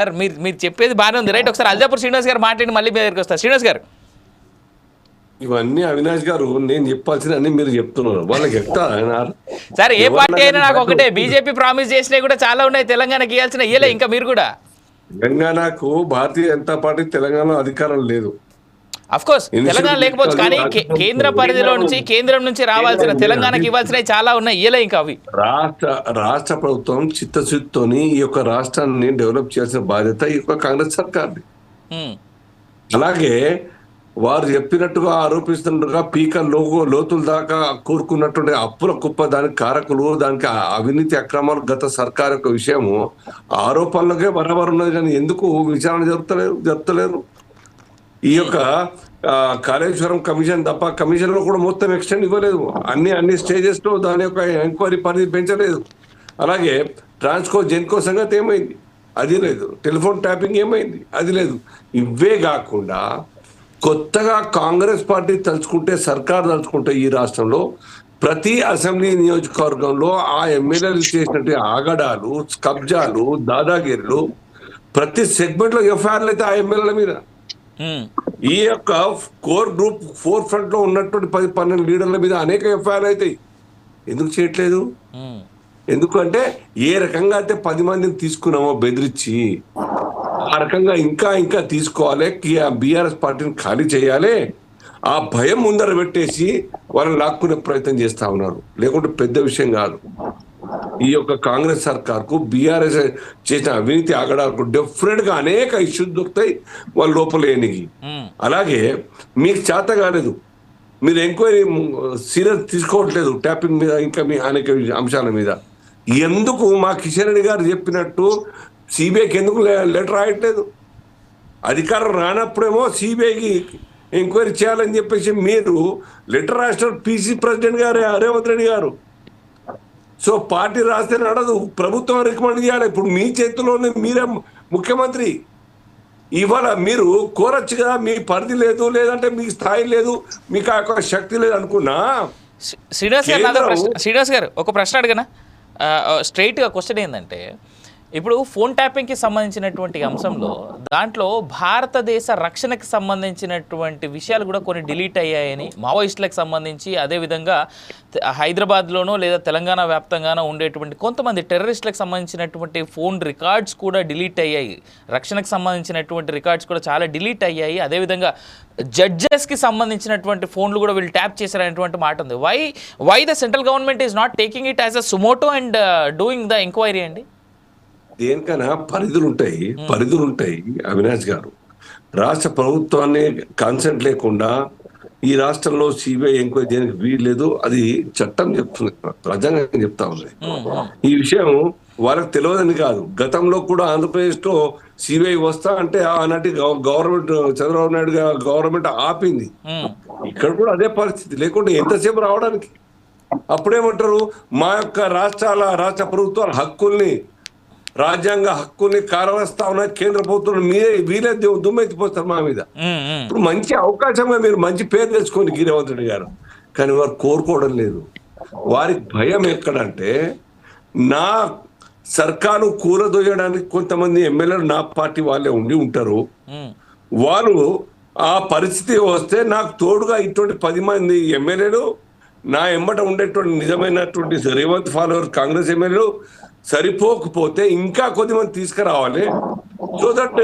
Sir మీరు మీరు చెప్పేది బాగానే ఉంది రైట్. ఒకసారి అల్జాపూర్ శ్రీనివాస్ గారు మాట్లాడి మళ్ళీ మీ దగ్గరికి వస్తారు. శ్రీనివాస్ గారు, ఇవన్నీ అవినాష్ గారు నేను చెప్పాల్సిన అన్ని మీరు చెప్తున్నారు, వాళ్ళకి చెప్తా. సార్ ఏ పార్టీ అయినా నాకు ఒకటే, బీజేపీ ప్రామిస్ చేసినవి కూడా చాలా ఉన్నాయి, తెలంగాణకి ఇవ్వాల్సిన ఇయ్యలే ఇంకా మీరు కూడా. తెలంగాణకు భారతీయ జనతా పార్టీ తెలంగాణలో అధికారం లేదు. అఫ్ కోర్స్ తెలంగాణ లేకపోవచ్చు, కానీ కేంద్ర పరిధిలో నుంచి కేంద్రం నుంచి రావాల్సిన తెలంగాణకి ఇవ్వాల్సినవి చాలా ఉన్నాయి, ఇయ్యలే ఇంకా అవి. రాష్ట్ర ప్రభుత్వం చిత్తశుద్ధితోని ఈ యొక్క రాష్ట్రాన్ని డెవలప్ చేయాల్సిన బాధ్యత ఈ యొక్క కాంగ్రెస్ సర్కార్ది. అలాగే వారు చెప్పినట్టుగా ఆరోపిస్తున్నట్టుగా పీక లోతుల దాకా కూరుకున్నటువంటి అప్పుల కుప్ప దానికి కారకులు, దానికి అవినీతి అక్రమాలు గత సర్కార్ యొక్క విషయము ఆరోపణలకే బరాబర్ ఉన్నది, కానీ ఎందుకు విచారణ జరుపుతలేరు? ఈ యొక్క కాళేశ్వరం కమిషన్ తప్ప కమిషన్ లో కూడా మొత్తం ఎక్స్టెండ్ ఇవ్వలేదు, అన్ని స్టేజెస్ లో దాని యొక్క ఎంక్వైరీ పరిధి పెంచలేదు. అలాగే ట్రాన్స్కో జెన్కో సంగతి ఏమైంది? అది లేదు. టెలిఫోన్ ట్యాపింగ్ ఏమైంది? అది లేదు. ఇవే కాకుండా కొత్తగా కాంగ్రెస్ పార్టీ తలుచుకుంటే, సర్కార్ తలుచుకుంటే ఈ రాష్ట్రంలో ప్రతి అసెంబ్లీ నియోజకవర్గంలో ఆ ఎమ్మెల్యేలు చేసినట్టు ఆగడాలు, కబ్జాలు, దాదాగిరీలు, ప్రతి సెగ్మెంట్ లో ఎఫ్ఐఆర్లు అయితే ఆ ఎమ్మెల్యేల మీద. ఈ యొక్క కోర్ గ్రూప్ 4 ఫ్రంట్ లో ఉన్నటువంటి 10-12 లీడర్ల మీద అనేక ఎఫ్ఐఆర్లు అవుతాయి. ఎందుకు చేయట్లేదు? ఎందుకంటే ఏ రకంగా అయితే 10 మందిని తీసుకున్నామో బెదిరించి, ఆ రకంగా ఇంకా తీసుకోవాలి, బీఆర్ఎస్ పార్టీని ఖాళీ చేయాలి, ఆ భయం ముందర పెట్టేసి వాళ్ళని లాక్కునే ప్రయత్నం చేస్తా ఉన్నారు. లేకుంటే పెద్ద విషయం కాదు. ఈ యొక్క కాంగ్రెస్ సర్కార్కు బీఆర్ఎస్ చేసిన అవినీతి ఆగడాలకు డెఫినెట్ గా అనేక ఇష్యూస్ దొరుకుతాయి వాళ్ళ లోపల ఏనికి. అలాగే మీకు చేత కాలేదు, మీరు ఎంక్వైరీ సీరియస్ తీసుకోవట్లేదు ట్యాపింగ్ మీద, ఇంకా మీ అనేక అంశాల మీద. ఎందుకు మా కిషన్ రెడ్డి గారు చెప్పినట్టు సిబిఐకి ఎందుకు లెటర్ రాయట్లేదు? అధికారం రానప్పుడేమో సిబిఐకి ఎంక్వైరీ చేయాలని చెప్పేసి మీరు లెటర్ రాసిన పిసి ప్రెసిడెంట్ గారు రేవంత్ రెడ్డి గారు. సో పార్టీ రాస్తే నడదు, ప్రభుత్వం రికమెండ్ చేయాలి. ఇప్పుడు మీ చేతిలోనే మీరే ముఖ్యమంత్రి. ఇవాళ మీరు కోరచ్చు కదా, మీ పరిధి లేదు, లేదంటే మీకు స్థాయి లేదు, మీకు ఆ యొక్క శక్తి లేదు అనుకున్నా. శ్రీనివాస్ గారు ఒక ప్రశ్న అడగనా? స్ట్రైట్గా క్వశ్చన్ ఏంటంటే, ఇప్పుడు ఫోన్ ట్యాపింగ్కి సంబంధించినటువంటి అంశంలో దాంట్లో భారతదేశ రక్షణకి సంబంధించినటువంటి విషయాలు కూడా కొన్ని డిలీట్ అయ్యాయని, మావోయిస్టులకు సంబంధించి, అదేవిధంగా హైదరాబాద్లోనో లేదా తెలంగాణ వ్యాప్తంగానో ఉండేటువంటి కొంతమంది టెర్రరిస్టులకు సంబంధించినటువంటి ఫోన్ రికార్డ్స్ కూడా డిలీట్ అయ్యాయి, రక్షణకు సంబంధించినటువంటి రికార్డ్స్ కూడా చాలా డిలీట్ అయ్యాయి, అదేవిధంగా జడ్జెస్కి సంబంధించినటువంటి ఫోన్లు కూడా వీళ్ళు ట్యాప్ చేశారనేటువంటి మాట ఉంది. Why the central government is not taking it as a suo motu and doing the enquiry అండి? దేనికైనా పరిధులు ఉంటాయి అవినాష్ గారు. రాష్ట్ర ప్రభుత్వాన్ని కాన్సెంట్ లేకుండా ఈ రాష్ట్రంలో సిబిఐ ఎంక్వైరీ చేయడానికి వీల్లేదు, అది చట్టం చెప్తుంది, రాజ్యాంగం చెప్తా ఉంది. ఈ విషయం వాళ్ళకి తెలియదని కాదు. గతంలో కూడా ఆంధ్రప్రదేశ్ లో సిబిఐ వస్తా అంటే ఆనాటి గవర్నమెంట్, చంద్రబాబు నాయుడు గవర్నమెంట్ ఆపింది. ఇక్కడ కూడా అదే పరిస్థితి, లేకుంటే ఎంతసేపు రావడానికి. అప్పుడేమంటారు, మా యొక్క రాష్ట్ర ప్రభుత్వాల హక్కుల్ని, రాజ్యాంగ హక్కుల్ని కారవేస్తా ఉన్న కేంద్ర ప్రభుత్వం వీలే దుమ్మెత్తిపోస్తారు మా మీద. ఇప్పుడు మంచి అవకాశంగా మీరు మంచి పేరు తెచ్చుకోండి రేవంత్ రెడ్డి గారు, కానీ వారు కోరుకోవడం లేదు. వారికి భయం ఎక్కడంటే, నా సర్కారు కూలదోయడానికి కొంతమంది ఎమ్మెల్యేలు నా పార్టీ వాళ్ళే ఉంటారు. వాళ్ళు ఆ పరిస్థితి వస్తే నాకు తోడుగా ఇటువంటి 10 మంది ఎమ్మెల్యేలు, నా ఎంబట ఉండేటువంటి నిజమైనటువంటి రేవంత్ ఫాలోవర్ కాంగ్రెస్ ఎమ్మెల్యేలు సరిపోకపోతే ఇంకా కొద్దిమంది తీసుకురావాలి. So that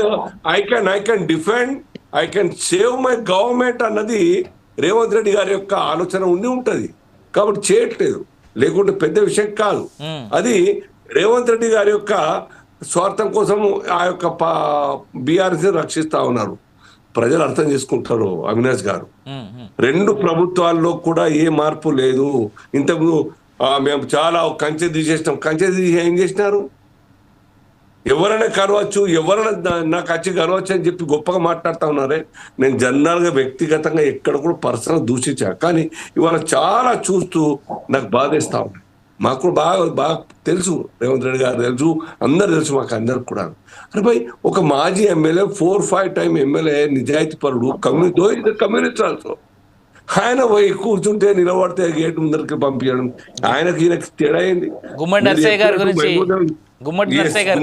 I can defend, I can save my government అన్నది రేవంత్ రెడ్డి గారి యొక్క ఆలోచన ఉంటది. కాబట్టి చేయట్లేదు, లేకుంటే పెద్ద విషయం కాదు. అది రేవంత్ రెడ్డి గారి యొక్క స్వార్థం కోసం ఆ యొక్క బీఆర్ఎస్ రక్షిస్తా ఉన్నారు. ప్రజలు అర్థం చేసుకుంటారు అవినాష్ గారు. 2 ప్రభుత్వాల్లో కూడా ఏ మార్పు లేదు. ఇంతకు మేము చాలా కంచె తీసేసినాం, కంచె తీసి ఏం చేసినారు? ఎవరైనా కరవచ్చు, ఎవరైనా నాకు వచ్చి కరవచ్చు అని చెప్పి గొప్పగా మాట్లాడుతూ ఉన్నారే. నేను జనరల్ గా వ్యక్తిగతంగా ఎక్కడ కూడా పర్సనల్ దూషించా, కానీ ఇవాళ చాలా చూస్తూ నాకు బాధేస్తా ఉన్నాయి. మాకు బాగా తెలుసు, రేవంత్ రెడ్డి గారు తెలుసు, అందరు తెలుసు, మాకు అందరికి కూడా. అరే భయ్, ఒక మాజీ ఎమ్మెల్యే 4-5 టైం ఎమ్మెల్యే, నిజాయితీ పరుడు, కమ్యూనిస్ట్ ఆల్సో, ఆయన పోయి కూర్చుంటే నిలబడితే గేట్ ముందరికి పంపించడం, ఆయనకి ఈయనకి తేడా అయింది. గుమ్మడి నర్సయ్య గారి గురించి, గుమ్మడి నర్సయ్య గారు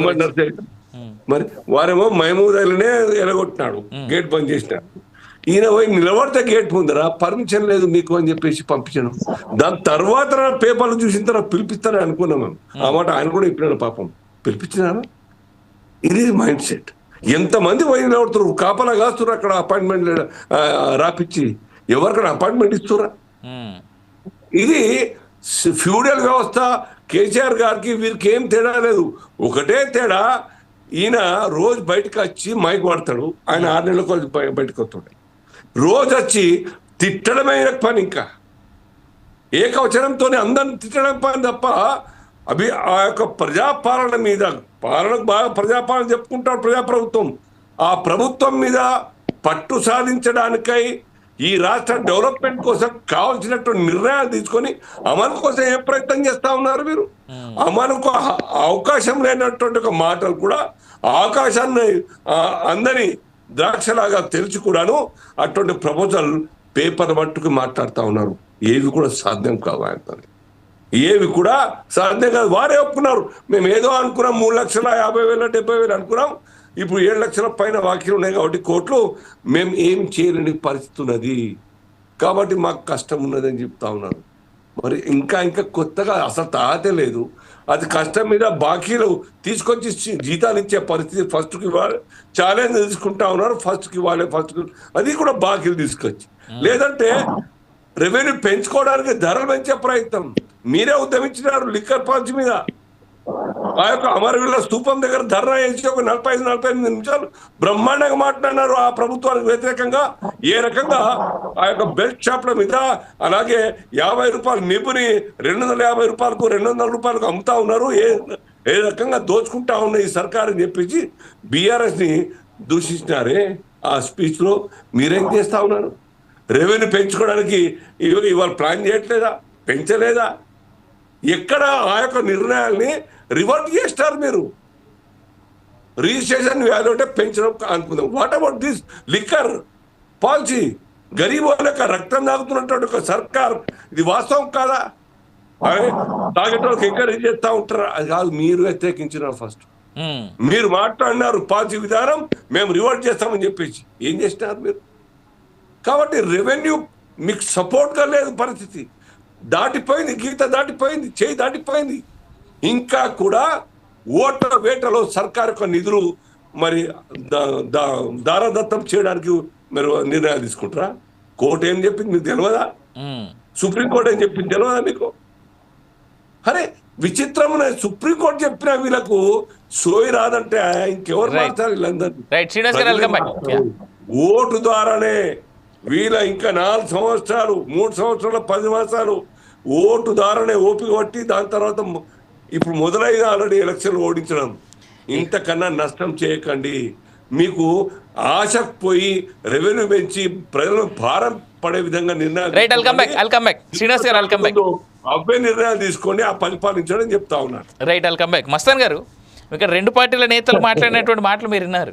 మరి వారేమో మహమూద్ అలీనే ఎలగొట్టినాడు, గేట్ బంద్ చేసినాడు. ఈయన పోయి నిలబడితే గేట్ ముందర పర్మిషన్ లేదు మీకు అని చెప్పేసి పంపించాను. దాని తర్వాత పేపర్లు చూసిన తర్వాత పిలిపిస్తారని అనుకున్నాం మేము. ఆ మాట ఆయన కూడా చెప్పినాడు పాపం. పిలిపించినారా? ఇది మైండ్ సెట్. ఎంతమంది పోయి నిలబడుతున్నారు, కాపలా కాస్తున్నారు అక్కడ అపాయింట్మెంట్ రాపిచ్చి. ఎవరికైనా అపాయింట్మెంట్ ఇస్తురా? ఇది ఫ్యూడల్ వ్యవస్థ. కేసీఆర్ గారికి వీరికి ఏం తేడా లేదు. ఒకటే తేడా, ఈయన రోజు బయటకు వచ్చి మైక్ వాడతాడు. ఆయన 6 నెలలకు బయటకు వస్తాడు. రోజు వచ్చి తిట్టడమైన పని, ఇంకా ఏకవచనంతో అందరిని తిట్టడం పని తప్ప ఆ యొక్క ప్రజాపాలన మీద, పాలనకు బాగా ప్రజాపాలన చెప్పుకుంటాడు ప్రజాప్రభుత్వం, ఆ ప్రభుత్వం మీద పట్టు సాధించడానికై ఈ రాష్ట్ర డెవలప్మెంట్ కోసం కావాల్సినటువంటి నిర్ణయాలు తీసుకొని అమలు కోసం ఏ ప్రయత్నం చేస్తా ఉన్నారు మీరు? అమలుకు అవకాశం లేనటువంటి ఒక మాటలు కూడా అవకాశాన్ని అందని ద్రాక్షలాగా తెలిసి కూడాను అటువంటి ప్రపోజల్ పేపర్ మట్టుకు మాట్లాడుతూ ఉన్నారు. ఏవి కూడా సాధ్యం కావు ఆయన, ఏవి కూడా సాధ్యం కాదు. వారే ఒప్పుకున్నారు. మేము ఏదో అనుకున్నాం 3,50,000 70,000 అనుకున్నాం. ఇప్పుడు 7 లక్షల పైన బాకీలు ఉన్నాయి కాబట్టి కోట్లు, మేము ఏం చేయలేని పరిస్థితి ఉన్నది కాబట్టి మాకు కష్టం ఉన్నది అని చెప్తా ఉన్నారు. మరి ఇంకా కొత్తగా అసలు తాతే లేదు. అది కష్టం మీద బాకీలు తీసుకొచ్చి జీతాలు ఇచ్చే పరిస్థితి. ఫస్ట్కి ఇవ్వాలి, ఛాలెంజ్ తీసుకుంటా ఉన్నారు. ఫస్ట్కి ఇవ్వాలి, అది కూడా బాకీలు తీసుకొచ్చి. లేదంటే రెవెన్యూ పెంచుకోవడానికి ధరలు పెంచే ప్రయత్నం మీరే ఉద్యమించినారు. లిక్కర్ పాలసీ మీద ఆ యొక్క అమరవీరుల స్తూపం దగ్గర ధర్నా చేసి ఒక 45 నిమిషాలు బ్రహ్మాండంగా మాట్లాడినారు ఆ ప్రభుత్వానికి వ్యతిరేకంగా. ఏ రకంగా ఆ యొక్క బెల్ట్ షాప్ల మీద, అలాగే 50 రూపాయలు నిపుని 250 రూపాయలకు 200 రూపాయలకు అమ్ముతా ఉన్నారు. ఏ రకంగా దోచుకుంటా ఉన్న ఈ సర్కార్ అని చెప్పేసి బీఆర్ఎస్ ని దూషించినారే ఆ స్పీచ్ లో. మీరేం చేస్తా ఉన్నారు? రెవెన్యూ పెంచుకోవడానికి ఇవాళ ప్లాన్ చేయట్లేదా? పెంచలేదా? ఎక్కడ ఆ యొక్క నిర్ణయాల్ని రివర్ట్ చేస్తారు మీరు? రిజిస్ట్రేషన్ వాల్యూ అంటే పెంచడం అనుకుందాం. What about this liquor policy? Garib వాళ్ళకి రక్తం తాగుతున్నటువంటి ఒక సర్కార్, ఇది వాస్తవం కాదా? తాగేటోళ్ళకి ఎంకరేజ్ చేస్తా ఉంటారా? అది కాదు, మీరు వ్యతిరేకించినారు. ఫస్ట్ మీరు మాట్లాడినారు పాలసీ విధానం మేము రివర్ట్ చేస్తామని చెప్పేసి. ఏం చేసినారు మీరు? కాబట్టి రెవెన్యూ మీకు సపోర్ట్గా లేదు. పరిస్థితి దాటిపోయింది, గీత దాటిపోయింది, చేయి దాటిపోయింది. ఇంకా కూడా ఓట్ల వేటలో సర్కారు యొక్క నిధులు మరి దారదత్తం చేయడానికి మీరు నిర్ణయాలు తీసుకుంటారా? కోర్టు ఏం చెప్పింది మీకు తెలియదా? సుప్రీంకోర్టు ఏం చెప్పింది తెలియదా మీకు? అరే విచిత్రమైన సుప్రీంకోర్టు చెప్పిన వీళ్ళకు సోయి రాదంటే ఇంకెవరు మాట్లాడారు వీళ్ళందరినీ? ఓటు ద్వారానే వీళ్ళ ఇంకా 4 సంవత్సరాలు 3 సంవత్సరాలు 10 మాసాలు ఓటు ద్వారానే ఓపిక పట్టి దాని తర్వాత ఇప్పుడు మొదలైన ఆల్రెడీ ఎలక్షన్లు ఓడించడం. ఇంతకన్నా నష్టం చేయకండి. మీకు ఆశ పోయి రెవెన్యూ పెంచి ప్రజలను భారం పడే విధంగా నిర్ణయాలు అవే నిర్ణయాలు తీసుకోండి, ఆ పరిపాలించడం చెప్తా ఉన్నారు. Right, welcome back. మస్తాన్ గారు, ఇక్కడ 2 పార్టీల నేతలు మాట్లాడినటువంటి మాటలు మీరు విన్నారు.